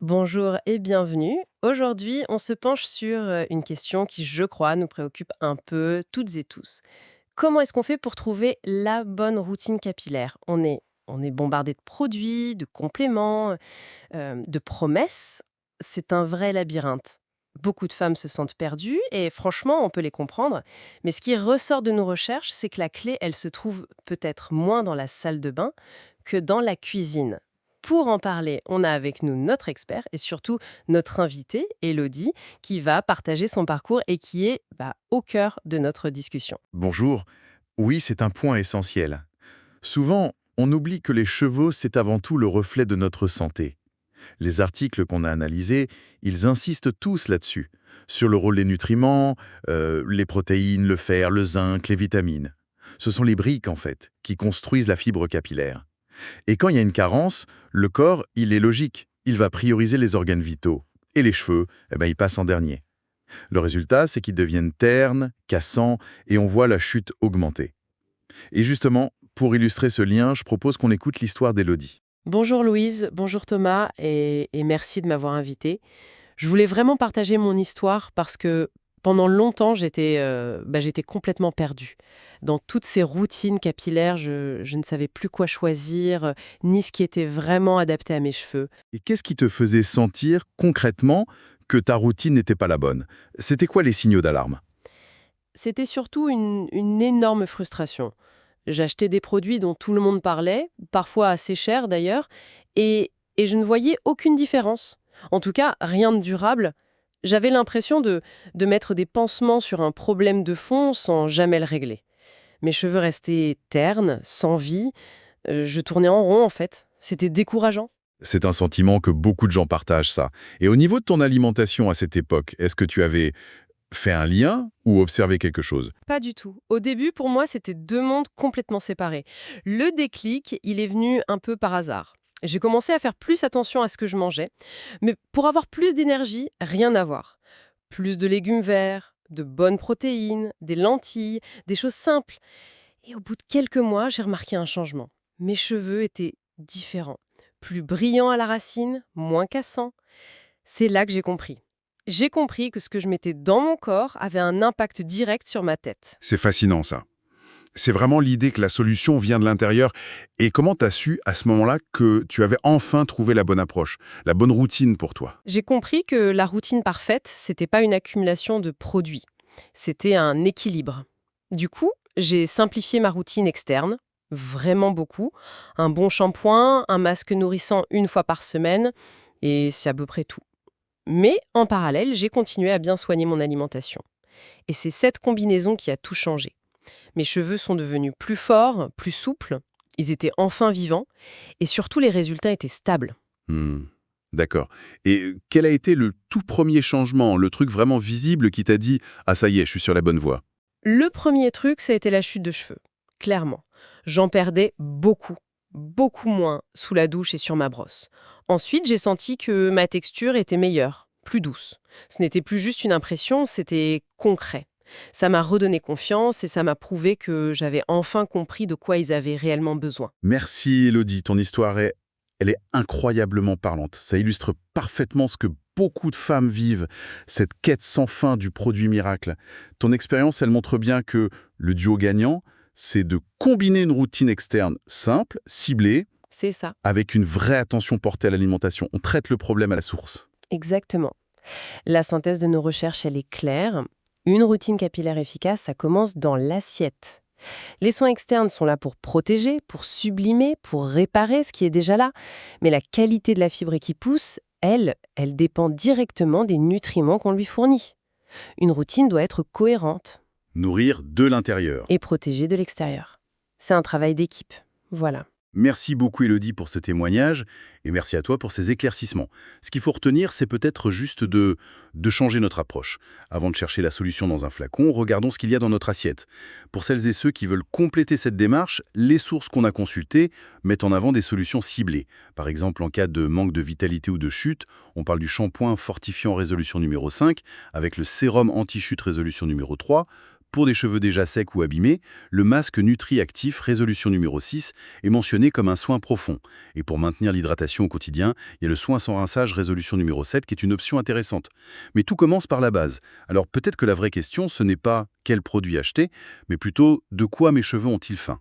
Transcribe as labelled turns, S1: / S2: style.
S1: Bonjour et bienvenue. Aujourd'hui, on se penche sur une question qui, je crois, nous préoccupe un peu toutes et tous. Comment est-ce qu'on fait pour trouver la bonne routine capillaire on est bombardé de produits, de compléments, de promesses. C'est un vrai labyrinthe. Beaucoup de femmes se sentent perdues et franchement, on peut les comprendre. Mais ce qui ressort de nos recherches, c'est que la clé, elle se trouve peut-être moins dans la salle de bain que dans la cuisine. Pour en parler, on a avec nous notre expert et surtout notre invitée, Elodie, qui va partager son parcours et qui est au cœur de notre discussion.
S2: Bonjour. Oui, c'est un point essentiel. Souvent, on oublie que les chevaux, c'est avant tout le reflet de notre santé. Les articles qu'on a analysés, ils insistent tous là-dessus, sur le rôle des nutriments, les protéines, le fer, le zinc, les vitamines. Ce sont les briques, en fait, qui construisent la fibre capillaire. Et quand il y a une carence, le corps, il est logique. Il va prioriser les organes vitaux. Et les cheveux, ils passent en dernier. Le résultat, c'est qu'ils deviennent ternes, cassants, et on voit la chute augmenter. Et justement, pour illustrer ce lien, je propose qu'on écoute l'histoire d'Élodie.
S1: Bonjour Louise, bonjour Thomas et merci de m'avoir invitée. Je voulais vraiment partager mon histoire parce que pendant longtemps, j'étais complètement perdue. Dans toutes ces routines capillaires, je ne savais plus quoi choisir, ni ce qui était vraiment adapté à mes cheveux.
S2: Et qu'est-ce qui te faisait sentir concrètement que ta routine n'était pas la bonne? C'était quoi les signaux d'alarme?
S1: C'était surtout une énorme frustration. J'achetais des produits dont tout le monde parlait, parfois assez chers d'ailleurs, et je ne voyais aucune différence. En tout cas, rien de durable. J'avais l'impression de mettre des pansements sur un problème de fond sans jamais le régler. Mes cheveux restaient ternes, sans vie. Je tournais en rond en fait. C'était décourageant.
S2: C'est un sentiment que beaucoup de gens partagent, ça. Et au niveau de ton alimentation à cette époque, est-ce que tu avais fait un lien ou observé quelque chose?
S1: Pas du tout. Au début, pour moi, c'était deux mondes complètement séparés. Le déclic, il est venu un peu par hasard. J'ai commencé à faire plus attention à ce que je mangeais, mais pour avoir plus d'énergie, rien à voir. Plus de légumes verts, de bonnes protéines, des lentilles, des choses simples. Et au bout de quelques mois, j'ai remarqué un changement. Mes cheveux étaient différents, plus brillants à la racine, moins cassants. C'est là que j'ai compris. J'ai compris que ce que je mettais dans mon corps avait un impact direct sur ma tête.
S3: C'est fascinant ça. C'est vraiment l'idée que la solution vient de l'intérieur. Et comment t'as su à ce moment-là que tu avais enfin trouvé la bonne approche, la bonne routine pour toi?
S1: J'ai compris que la routine parfaite, c'était pas une accumulation de produits, c'était un équilibre. Du coup, j'ai simplifié ma routine externe, vraiment beaucoup. Un bon shampoing, un masque nourrissant une fois par semaine, et c'est à peu près tout. Mais en parallèle, j'ai continué à bien soigner mon alimentation. Et c'est cette combinaison qui a tout changé. Mes cheveux sont devenus plus forts, plus souples, ils étaient enfin vivants, et surtout les résultats étaient stables.
S3: Hmm, d'accord. Et quel a été le tout premier changement, le truc vraiment visible qui t'a dit «Ah ça y est, je suis sur la bonne voie»?
S1: Le premier truc, ça a été la chute de cheveux, clairement. J'en perdais beaucoup, beaucoup moins sous la douche et sur ma brosse. Ensuite, j'ai senti que ma texture était meilleure, plus douce. Ce n'était plus juste une impression, c'était concret. Ça m'a redonné confiance et ça m'a prouvé que j'avais enfin compris de quoi ils avaient réellement besoin.
S3: Merci Elodie, ton histoire elle est incroyablement parlante. Ça illustre parfaitement ce que beaucoup de femmes vivent, cette quête sans fin du produit miracle. Ton expérience, elle montre bien que le duo gagnant, c'est de combiner une routine externe simple, ciblée,
S1: C'est ça,
S3: avec une vraie attention portée à l'alimentation. On traite le problème à la source.
S1: exactement. La synthèse de nos recherches, elle est claire. Une routine capillaire efficace, ça commence dans l'assiette. Les soins externes sont là pour protéger, pour sublimer, pour réparer ce qui est déjà là. Mais la qualité de la fibre qui pousse, elle dépend directement des nutriments qu'on lui fournit. Une routine doit être cohérente
S3: Nourrir de l'intérieur.
S1: et protégée de l'extérieur. C'est un travail d'équipe. Voilà.
S3: Merci beaucoup Elodie pour ce témoignage et merci à toi pour ces éclaircissements. Ce qu'il faut retenir, c'est peut-être juste de changer notre approche. Avant de chercher la solution dans un flacon, regardons ce qu'il y a dans notre assiette. Pour celles et ceux qui veulent compléter cette démarche, les sources qu'on a consultées mettent en avant des solutions ciblées. Par exemple, en cas de manque de vitalité ou de chute, on parle du shampoing fortifiant résolution numéro 5 avec le sérum anti-chute résolution numéro 3, Pour des cheveux déjà secs ou abîmés, le masque Nutri-Actif résolution numéro 6 est mentionné comme un soin profond. Et pour maintenir l'hydratation au quotidien, il y a le soin sans rinçage résolution numéro 7 qui est une option intéressante. Mais tout commence par la base. Alors peut-être que la vraie question, ce n'est pas quel produit acheter, mais plutôt de quoi mes cheveux ont-ils faim?